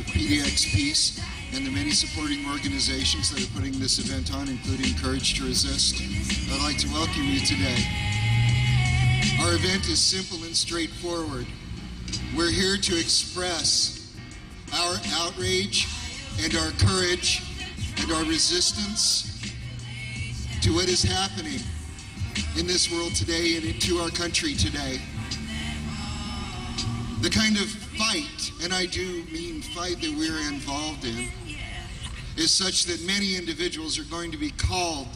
PDX Peace and the many supporting organizations that are putting this event on, including Courage to Resist. I'd like to welcome you today. Our event is simple and straightforward. We're here to express our outrage and our courage and our resistance to what is happening in this world today and to our country today. The kind of fight, and I do mean fight, that we're involved in is such that many individuals are going to be called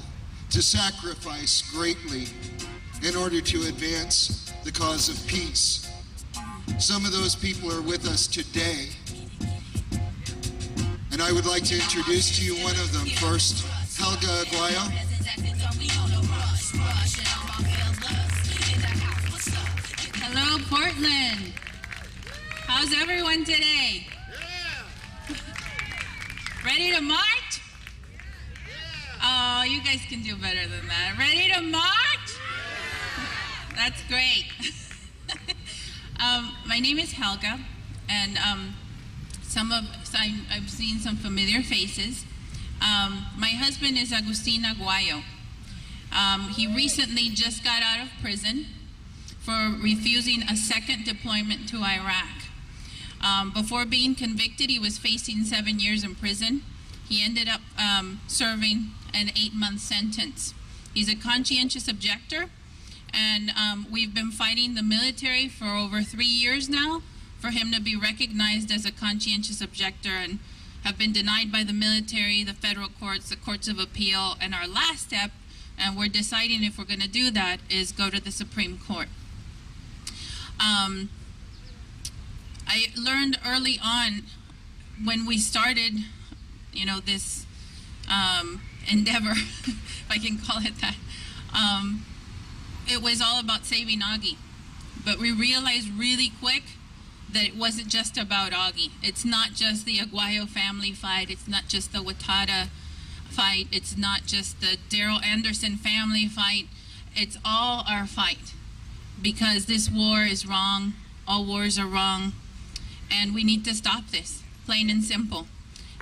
to sacrifice greatly in order to advance the cause of peace. Some of those people are with us today, and I would like to introduce to you one of them. First, Helga Aguayo. Hello, Portland. How's everyone today? Ready to march? Oh, you guys can do better than that. Ready to march? That's great. My name is Helga, and I've seen some familiar faces. My husband is Agustin Aguayo. He recently just got out of prison for refusing a second deployment to Iraq. Before being convicted, he was facing 7 years in prison. He ended up serving an 8-month sentence. He's a conscientious objector, and we've been fighting the military for over 3 years now for him to be recognized as a conscientious objector, and have been denied by the military, the federal courts, the courts of appeal, and our last step, and we're deciding if we're going to do that, is go to the Supreme Court. I learned early on when we started, this endeavor, if I can call it that, it was all about saving Augie. But we realized really quick that it wasn't just about Augie. It's not just the Aguayo family fight. It's not just the Watada fight. It's not just the Daryl Anderson family fight. It's all our fight, because this war is wrong. All wars are wrong, and we need to stop this, plain and simple.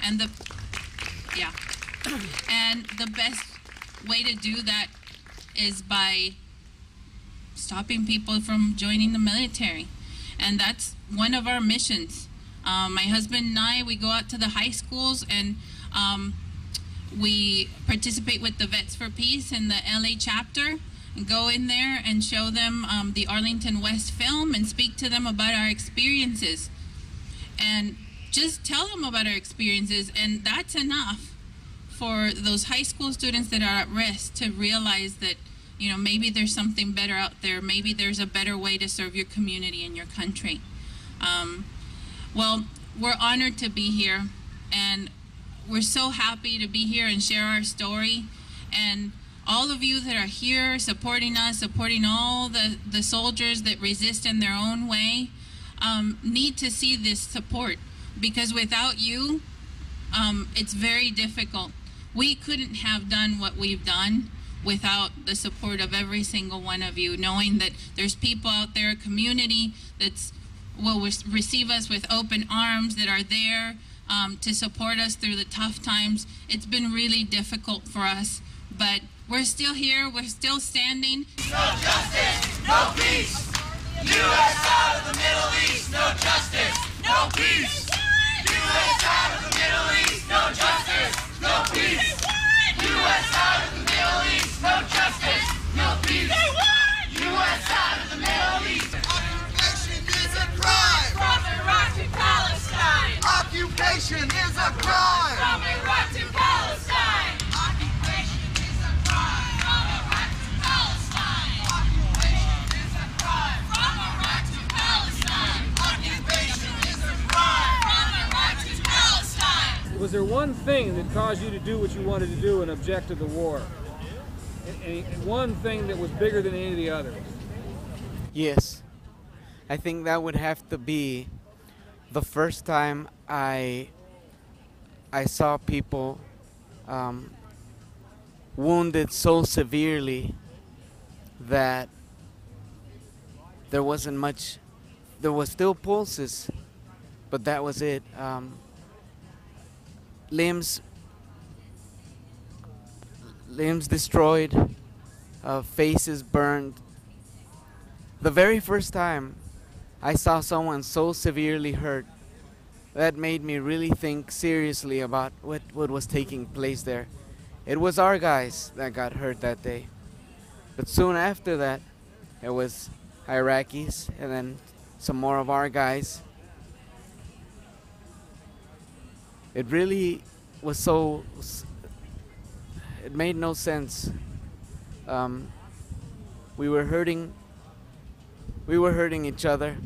And the best way to do that is by stopping people from joining the military. And that's one of our missions. My husband and I, we go out to the high schools, and we participate with the Vets for Peace in the LA chapter, and go in there and show them the Arlington West film and speak to them about our experiences. And just tell them about our experiences, and that's enough for those high school students that are at risk to realize that, maybe there's something better out there. Maybe there's a better way to serve your community and your country. Well, we're honored to be here, and we're so happy to be here and share our story. And all of you that are here supporting us, supporting all the soldiers that resist in their own way, need to see this support, because without you, it's very difficult. We couldn't have done what we've done without the support of every single one of you, knowing that there's people out there, a community that will receive us with open arms, that are there to support us through the tough times. It's been really difficult for us, but we're still here, we're still standing. No justice, no peace. U.S. out of the Middle East, no justice, no peace. U.S. out of the Middle East, no justice, no peace. U.S. out of the Middle East, no justice, no peace. U.S. out of the Middle East. Occupation is a crime. From Iraq to Palestine. Occupation is a crime. From Iraq to Palestine. Occupation is a crime. From Iraq to Palestine. Occupation is a crime. From Iraq to Palestine. Occupation is a crime. From Iraq to Palestine. Was there one thing that caused you to do what you wanted to do and object to the war? And one thing that was bigger than any of the others? Yes. I think that would have to be the first time I saw people wounded so severely that there wasn't much. There was still pulses, but that was it. limbs destroyed, faces burned. The very first time I saw someone so severely hurt, that made me really think seriously about what was taking place there. It was our guys that got hurt that day. But soon after that, it was Iraqis and then some more of our guys. It really was so, it made no sense. We were hurting each other.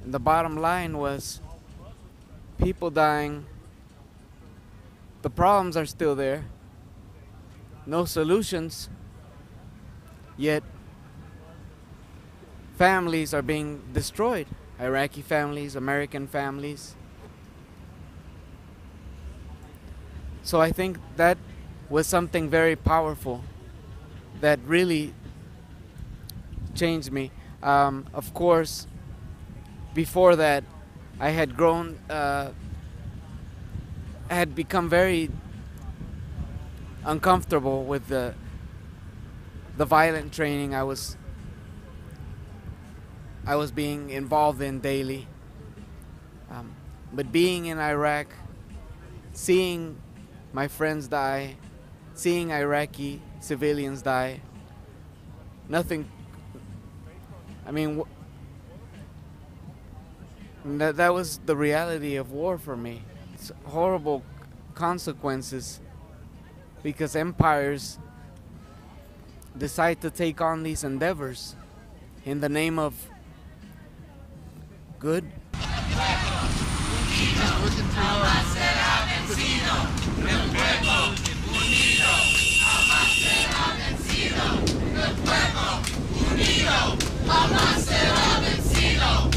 And the bottom line was people dying. The problems are still there. No solutions. Yet families are being destroyed. Iraqi families, American families. So I think that was something very powerful that really changed me. Of course, before that, I had grown, had become very uncomfortable with the violent training I was being involved in daily. But being in Iraq, seeing my friends die, seeing Iraqi civilians die, nothing, I mean, that was the reality of war for me. It's horrible consequences because empires decide to take on these endeavors in the name of good. Jamás será vencido.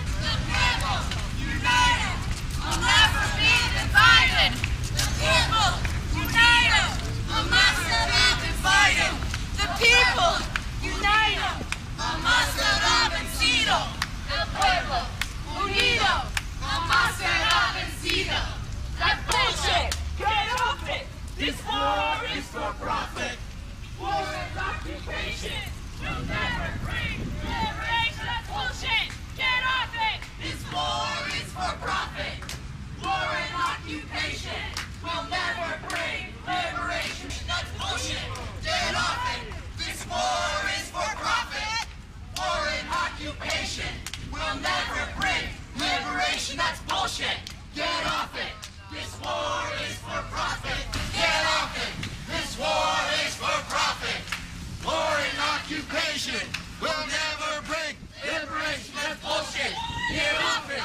The people united will never be divided. The people united jamás será divided. The people united jamás será vencido. El pueblo unido jamás será vencido. That's bullshit. Get off it. This war is for profit. War is occupation. Will never bring liberation. That's bullshit. Get off it. This war is for profit. War and occupation will never bring liberation. That's bullshit. Get off it. This war is for profit. War and occupation will never bring liberation. That's bullshit. Get off it. This war is for profit. Get off it. This war is for profit. War and occupation will never bring liberation. That's bullshit. Get off it.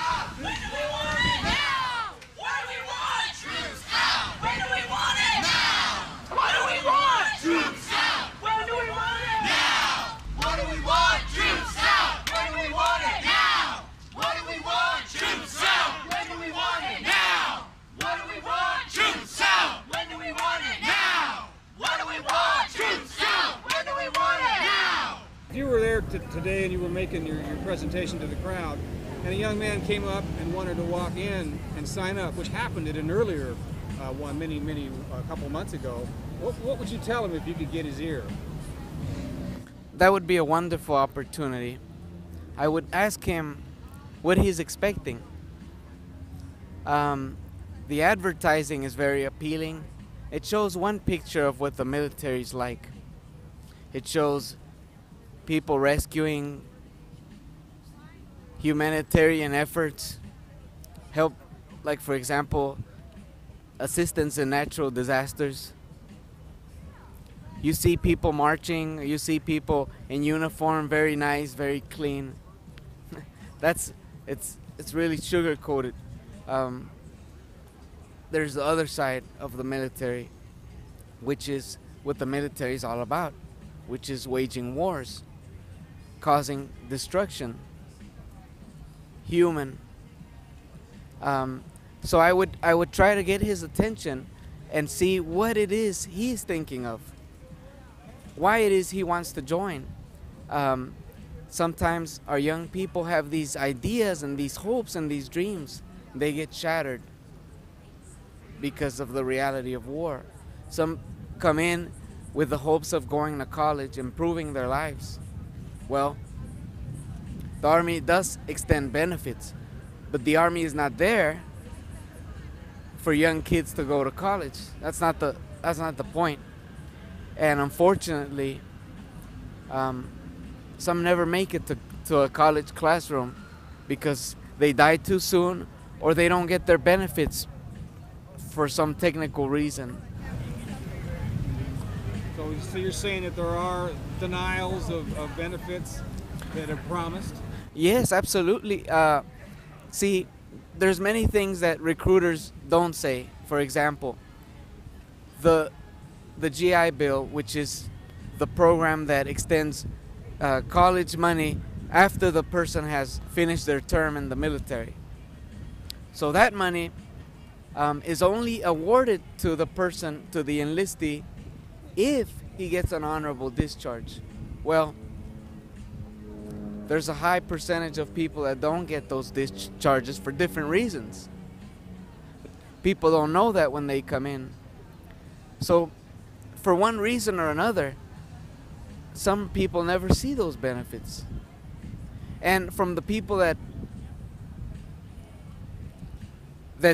Now! What do we want? Troops out. When do we want it? Now! What do we want? Troops out. When do we want it? Now! What do we want? Troops out. When do we want it? Now! What do we want? Troops out. When do we want it? Now! What do we want? Troops out. When do we want it? Now! What do we want? Troops out. When do we want it? Now! If you were there today and you were making your presentation to the crowd, and a young man came up and wanted to walk in and sign up, which happened at an earlier one a couple months ago, what would you tell him if you could get his ear? That would be a wonderful opportunity. I would ask him what he's expecting. The advertising is very appealing. It shows one picture of what the military is like. It shows people rescuing, humanitarian efforts, help, like for example, assistance in natural disasters. You see people marching, you see people in uniform, very nice, very clean. It's really sugar-coated. There's the other side of the military, which is what the military is all about, which is waging wars, causing destruction, human. So I would try to get his attention and see what it is he's thinking of, why it is he wants to join. sometimes our young people have these ideas and these hopes and these dreams. They get shattered because of the reality of war. Some come in with the hopes of going to college, improving their lives. Well, the Army does extend benefits, but the Army is not there for young kids to go to college. That's not the point. And unfortunately, some never make it to a college classroom because they die too soon or they don't get their benefits for some technical reason. So you're saying that there are denials of benefits that are promised? Yes, absolutely. See, there's many things that recruiters don't say. For example, the GI Bill, which is the program that extends college money after the person has finished their term in the military. So that money is only awarded to the person, to the enlistee, if he gets an honorable discharge. Well, there's a high percentage of people that don't get those discharges for different reasons. People don't know that when they come in. So, for one reason or another, some people never see those benefits. And from the people that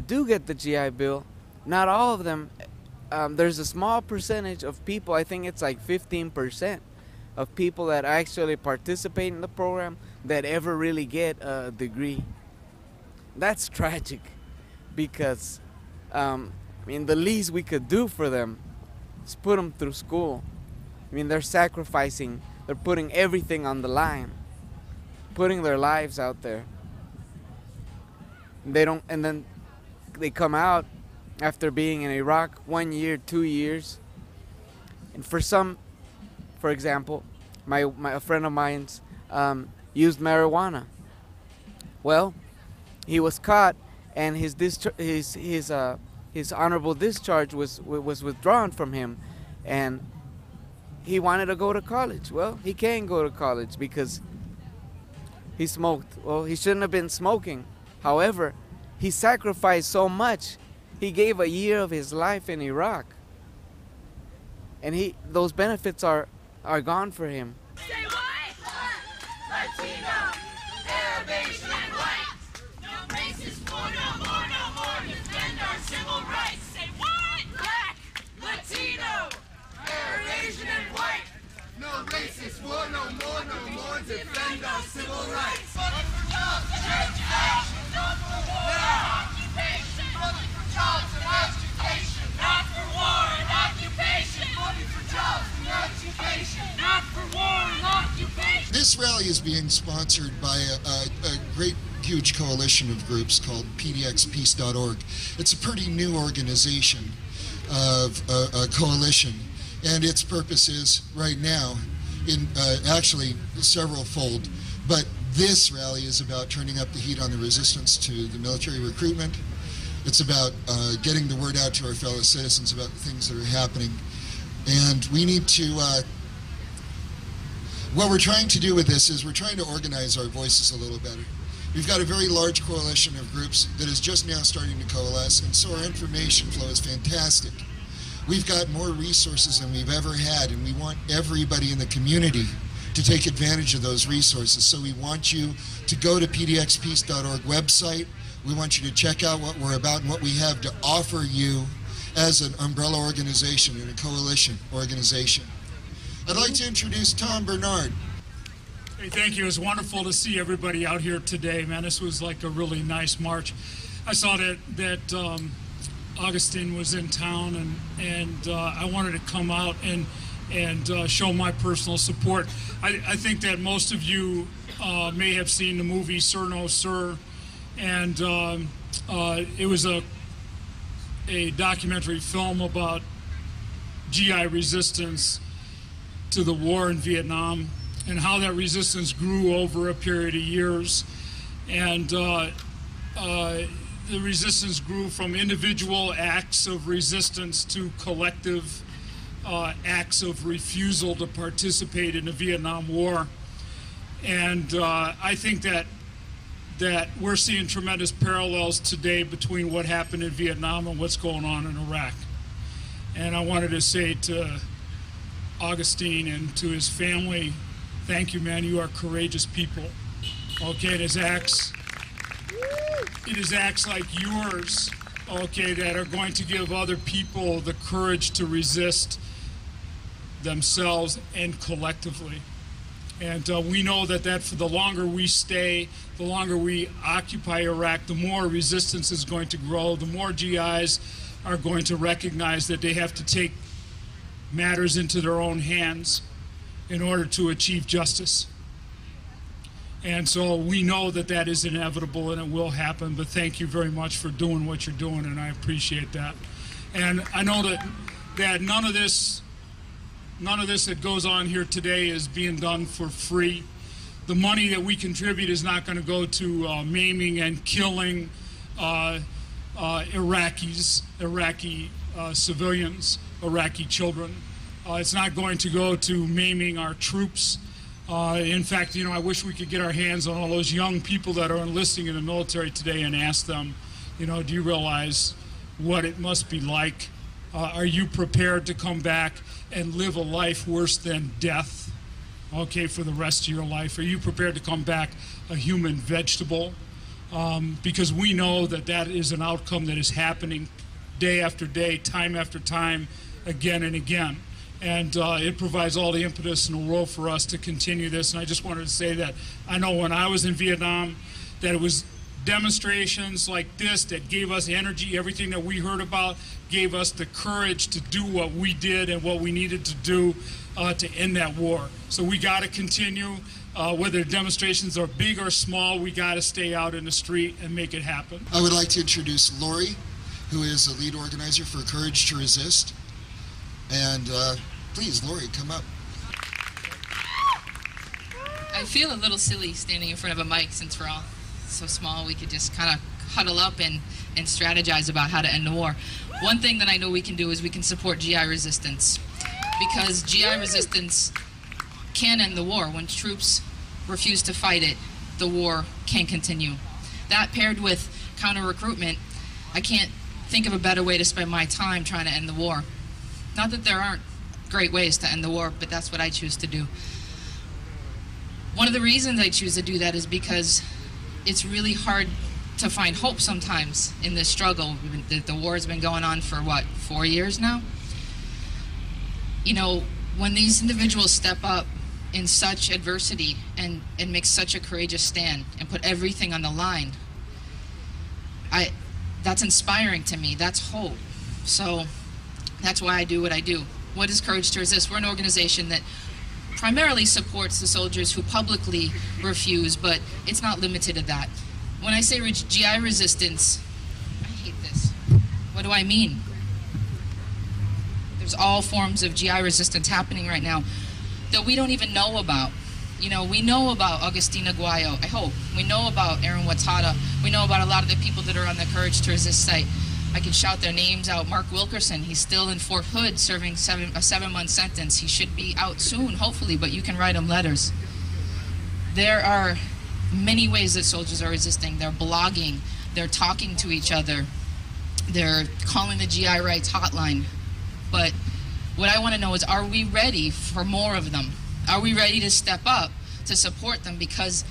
do get the GI Bill, not all of them, there's a small percentage of people, I think it's like 15% of people that actually participate in the program that ever really get a degree. That's tragic because, I mean, the least we could do for them is put them through school. I mean, they're sacrificing, they're putting everything on the line, putting their lives out there. And then they come out after being in Iraq 1 year, 2 years. And for some, for example, a friend of mine's used marijuana. Well, he was caught, and his honorable discharge was withdrawn from him, and he wanted to go to college. Well, he can't go to college because he smoked. Well, he shouldn't have been smoking. However, he sacrificed so much. He gave a year of his life in Iraq, and those benefits are gone for him. Say what? Latino, Arab, Asian, and white. No racist, no more, defend our civil rights. Say what? Black, Latino, Arab, Asian, and white. No racist, no more, defend our civil rights. Voting for jobs, change action. Not for war and occupation. Voting for jobs and education. Not for war and occupation. Voting for jobs and education. Not for war and occupation. This rally is being sponsored by a great, huge coalition of groups called pdxpeace.org. It's a pretty new organization of a coalition, and its purpose is right now, in actually several-fold, but this rally is about turning up the heat on the resistance to the military recruitment. It's about getting the word out to our fellow citizens about the things that are happening. And we need to, what we're trying to do with this is we're trying to organize our voices a little better. We've got a very large coalition of groups that is just now starting to coalesce, and so our information flow is fantastic. We've got more resources than we've ever had, and we want everybody in the community to take advantage of those resources. So we want you to go to pdxpeace.org website. We want you to check out what we're about and what we have to offer you as an umbrella organization and a coalition organization. I'd like to introduce Tom Bernard. Hey, thank you. It was wonderful to see everybody out here today, man. This was like a really nice march. I saw that Agustin was in town, and I wanted to come out and show my personal support. I think that most of you may have seen the movie Sir No Sir, and it was a documentary film about GI resistance to the war in Vietnam and how that resistance grew over a period of years. And the resistance grew from individual acts of resistance to collective acts of refusal to participate in the Vietnam War. And I think that we're seeing tremendous parallels today between what happened in Vietnam and what's going on in Iraq. And I wanted to say to Augustine and to his family, thank you, man. You are courageous people. Okay, it is acts like yours, okay, that are going to give other people the courage to resist themselves and collectively. And we know that for the longer we stay, the longer we occupy Iraq, the more resistance is going to grow, the more GIs are going to recognize that they have to take matters into their own hands in order to achieve justice. And so we know that is inevitable and it will happen, but thank you very much for doing what you're doing, and I appreciate that. And I know that none of this that goes on here today is being done for free. The money that we contribute is not going to go to maiming and killing Iraqi civilians, Iraqi children. It's not going to go to maiming our troops. In fact, I wish we could get our hands on all those young people that are enlisting in the military today and ask them, do you realize what it must be like? Are you prepared to come back and live a life worse than death, okay, for the rest of your life? Are you prepared to come back a human vegetable? Because we know that is an outcome that is happening day after day, time after time, again and again. And it provides all the impetus in the world for us to continue this. And I just wanted to say that I know when I was in Vietnam, that it was demonstrations like this that gave us energy. Everything that we heard about gave us the courage to do what we did and what we needed to do to end that war. So we got to continue. Whether demonstrations are big or small, we got to stay out in the street and make it happen. I would like to introduce Lori, who is a lead organizer for Courage to Resist. And please, Lori, come up. I feel a little silly standing in front of a mic since we're all so small. We could just kind of huddle up and strategize about how to end the war. One thing that I know we can do is we can support GI resistance, because GI resistance can end the war. When troops refuse to fight it, the war can continue. That paired with counter-recruitment, I can't think of a better way to spend my time trying to end the war. Not that there aren't great ways to end the war, but that's what I choose to do. One of the reasons I choose to do that is because it's really hard to find hope sometimes in this struggle. The war has been going on for, 4 years now? When these individuals step up in such adversity and make such a courageous stand and put everything on the line, that's inspiring to me. That's hope. So that's why I do what I do. What is Courage to Resist? We're an organization that primarily supports the soldiers who publicly refuse, but it's not limited to that. When I say GI resistance, I hate this. What do I mean? There's all forms of GI resistance happening right now that we don't even know about. We know about Agustin Aguayo, I hope. We know about Aaron Watada. We know about a lot of the people that are on the Courage to Resist site. I can shout their names out. Mark Wilkerson, he's still in Fort Hood serving a 7-month sentence. He should be out soon, hopefully, but you can write him letters. There are many ways that soldiers are resisting. They're blogging, they're talking to each other, they're calling the GI Rights hotline. But what I want to know is, are we ready for more of them? Are we ready to step up to support them? Because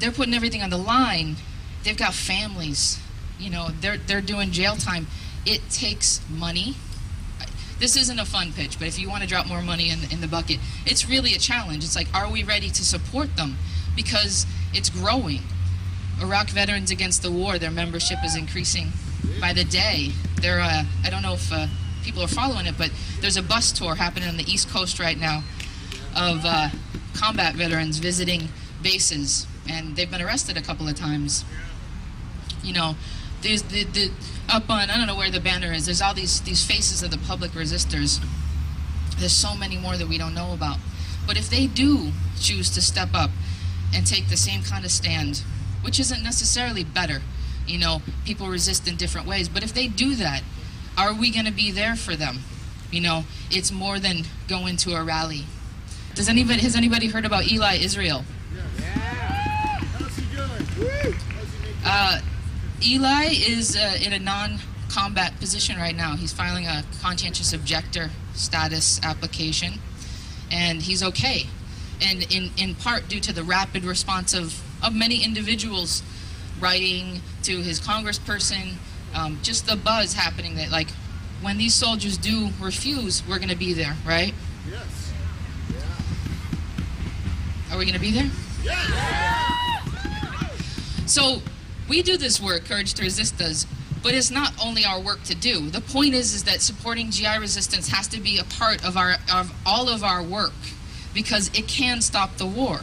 they're putting everything on the line. They've got families. They're doing jail time. It takes money. This isn't a fun pitch, but if you want to drop more money in the bucket, it's really a challenge. It's like, are we ready to support them? Because it's growing. Iraq Veterans Against the War, their membership is increasing by the day. I don't know if people are following it, but there's a bus tour happening on the East Coast right now of combat veterans visiting bases, and they've been arrested a couple of times. There's up on, I don't know where the banner is, there's all these faces of the public resistors. There's so many more that we don't know about. But if they do choose to step up and take the same kind of stand, which isn't necessarily better, people resist in different ways, but if they do that, are we going to be there for them? It's more than going to a rally. Has anybody heard about Eli Israel? Eli is in a non-combat position right now. He's filing a conscientious objector status application, and he's okay. And in part due to the rapid response of many individuals writing to his congressperson, just the buzz happening that, like, when these soldiers do refuse, we're going to be there, right? Yes. Yeah. Are we going to be there? Yeah. So we do this work, Courage to Resist does, but it's not only our work to do. The point is that supporting GI resistance has to be a part of all of our work, because it can stop the war.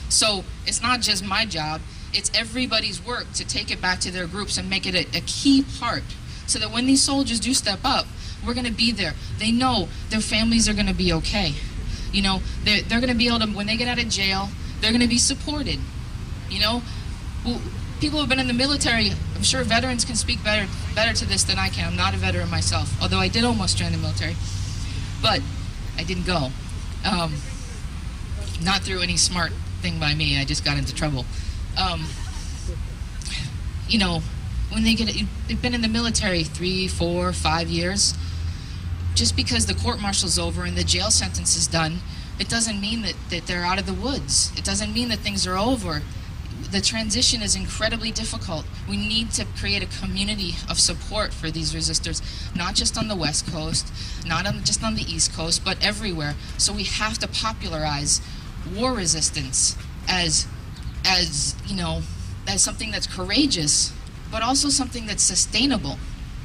So it's not just my job, it's everybody's work to take it back to their groups and make it a key part, so that when these soldiers do step up, we're going to be there. They know their families are going to be okay. You know, they're going to be able to, when they get out of jail, they're going to be supported. You know, people who have been in the military, I'm sure veterans can speak better to this than I can. I'm not a veteran myself, although I did almost join the military, but I didn't go. Not through any smart thing by me, I just got into trouble. You know, when they've been in the military 3, 4, 5 years, just because the court-martial's over and the jail sentence is done, it doesn't mean that they're out of the woods. It doesn't mean that things are over. The transition is incredibly difficult. We need to create a community of support for these resistors, not just on the West Coast, not just on the East Coast, but everywhere. So we have to popularize war resistance as you know, as something that's courageous, but also something that's sustainable.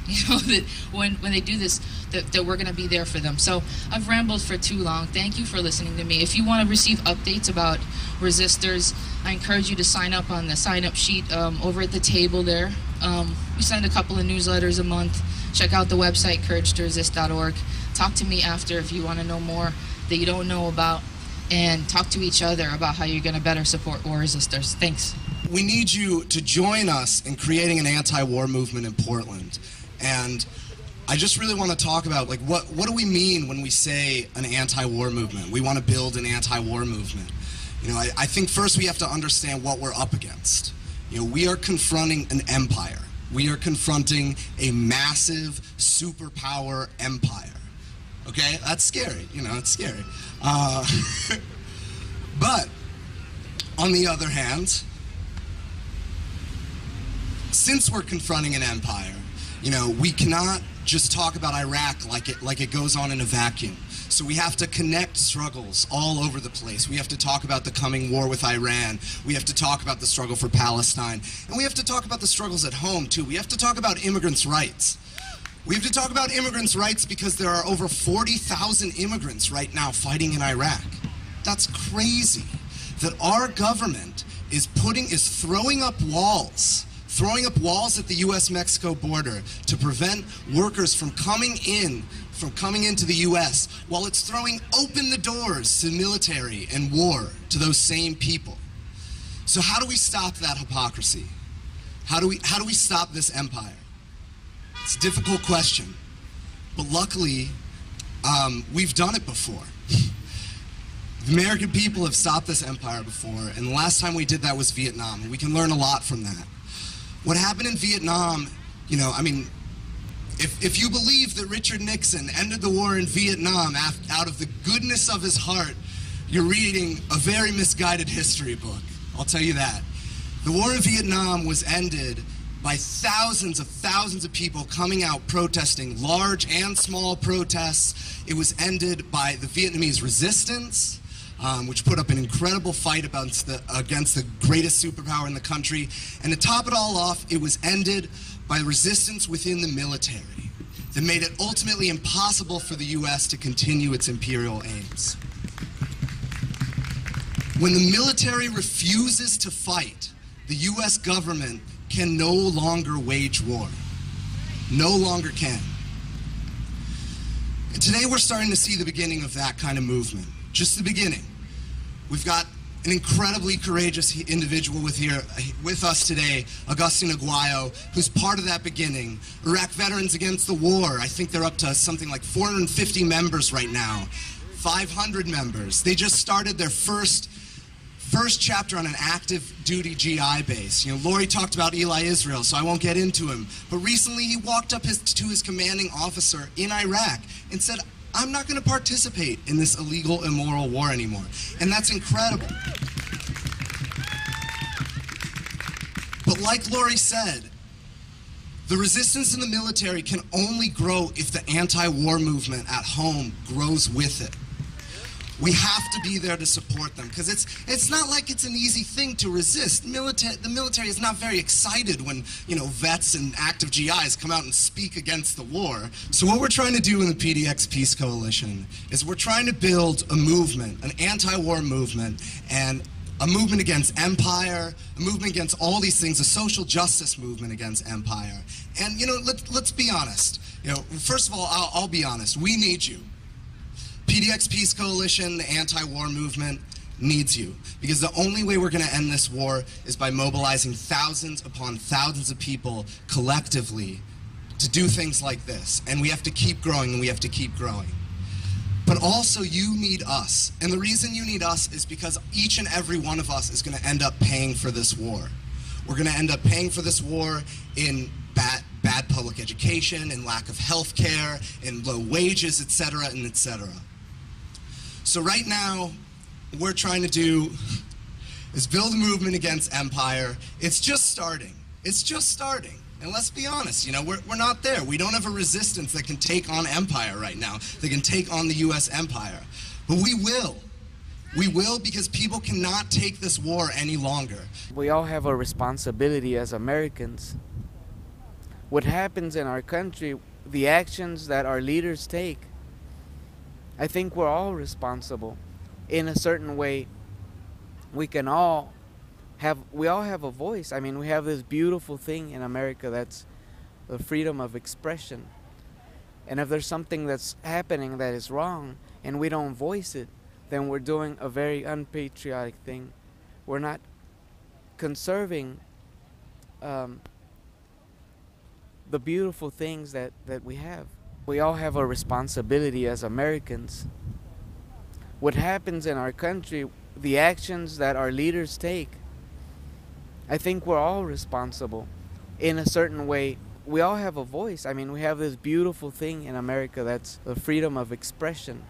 You know, that when they do this, that we're going to be there for them. So I've rambled for too long. Thank you for listening to me. If you want to receive updates about resistors, I encourage you to sign up on the sign-up sheet over at the table there. We send a couple of newsletters a month. Check out the website, couragetoresist.org. Talk to me after if you want to know more that you don't know about, and talk to each other about how you're going to better support war resistors. Thanks. We need you to join us in creating an anti-war movement in Portland. And I just really want to talk about, like, what do we mean when we say an anti-war movement? We want to build an anti-war movement. You know, I think first we have to understand what we're up against. You know, we are confronting an empire. We are confronting a massive superpower empire. Okay, that's scary. You know, it's scary. But on the other hand, since we're confronting an empire, you know, we cannot just talk about Iraq like it goes on in a vacuum. So we have to connect struggles all over the place. We have to talk about the coming war with Iran. We have to talk about the struggle for Palestine. And we have to talk about the struggles at home, too. We have to talk about immigrants' rights. We have to talk about immigrants' rights because there are over 40,000 immigrants right now fighting in Iraq. That's crazy that our government is throwing up walls at the U.S.-Mexico border to prevent workers from coming into the U.S., while it's throwing open the doors to military and war to those same people. So how do we stop that hypocrisy? How do we stop this empire? It's a difficult question, but luckily, we've done it before. The American people have stopped this empire before, and the last time we did that was Vietnam, and we can learn a lot from that. What happened in Vietnam, you know, I mean, if you believe that Richard Nixon ended the war in Vietnam out of the goodness of his heart, you're reading a very misguided history book. I'll tell you that. The war in Vietnam was ended by thousands of people coming out protesting, large and small protests. It was ended by the Vietnamese resistance, which put up an incredible fight against the greatest superpower in the country. And to top it all off, it was ended by resistance within the military that made it ultimately impossible for the U.S. to continue its imperial aims. When the military refuses to fight, the U.S. government can no longer wage war. No longer can. And today we're starting to see the beginning of that kind of movement. Just the beginning. We've got an incredibly courageous individual with us today, Agustin Aguayo, who's part of that beginning. Iraq Veterans Against the War, I think they're up to something like 450 members right now. 500 members. They just started their first first chapter on an active duty GI base. You know, Lori talked about Eli Israel, so I won't get into him. But recently he walked up to his commanding officer in Iraq and said, I'm not going to participate in this illegal, immoral war anymore. And that's incredible. But like Lori said, the resistance in the military can only grow if the anti-war movement at home grows with it. We have to be there to support them, because it's not like it's an easy thing to resist. The military is not very excited when, you know, vets and active GIs come out and speak against the war. So what we're trying to do in the PDX Peace Coalition is we're trying to build a movement, an anti-war movement, and a movement against empire, a movement against all these things, a social justice movement against empire. And, you know, let's be honest. You know, first of all, I'll be honest. We need you. PDX Peace Coalition, the anti-war movement, needs you. Because the only way we're going to end this war is by mobilizing thousands upon thousands of people collectively to do things like this. And we have to keep growing, and we have to keep growing. But also, you need us. And the reason you need us is because each and every one of us is going to end up paying for this war. We're going to end up paying for this war in bad public education, in lack of health care, in low wages, etc., and etc. So right now, what we're trying to do is build a movement against empire. It's just starting. It's just starting. And let's be honest, you know, we're not there. We don't have a resistance that can take on empire right now, that can take on the US empire. But we will. We will, because people cannot take this war any longer. We all have a responsibility as Americans. What happens in our country, the actions that our leaders take, I think we're all responsible. In a certain way, we all have a voice. I mean, we have this beautiful thing in America that's the freedom of expression. And if there's something that's happening that is wrong and we don't voice it, then we're doing a very unpatriotic thing. We're not conserving the beautiful things that we have. We all have a responsibility as Americans. What happens in our country, the actions that our leaders take, I think we're all responsible. In a certain way, we all have a voice. I mean, we have this beautiful thing in America that's the freedom of expression.